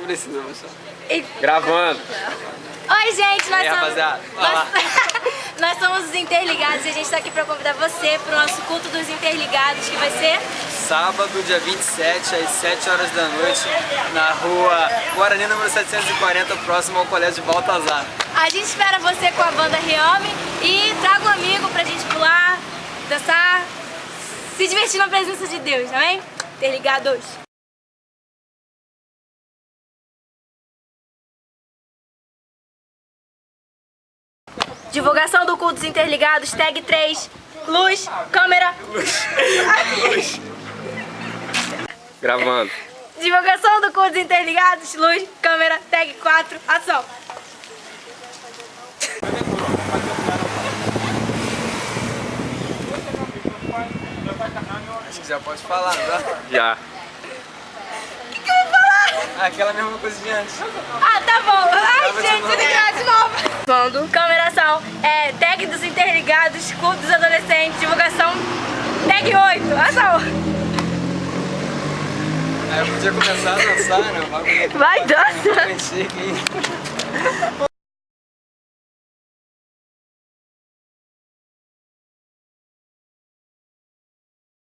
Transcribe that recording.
precisa mostrar. E... Gravando. Oi, gente, nós aí, somos... rapaziada. Olá. Nós somos os Interligados e a gente tá aqui pra convidar você pro nosso culto dos Interligados, que vai ser... Sábado, dia 27, às 7 horas da noite, na rua Guarani, número 740, próximo ao Colégio de Baltazar. A gente espera você com a banda Riome e traga um amigo pra gente pular, dançar, se divertir na presença de Deus, amém? Interligados! Divulgação do culto dos Interligados, tag 3, luz, câmera... Luz. Gravando. Divulgação do culto dos Interligados, luz, câmera, tag 4, ação! Acho que já pode falar, tá? Já. O que eu vou falar? Aquela mesma coisa de antes. Ah, tá bom. Ai, Tava gente, tem que gravar de novo. Câmera ação, tag dos Interligados, culto dos adolescentes, divulgação, tag 8, ação. Aí eu podia começar a dançar, né? Vai, dança.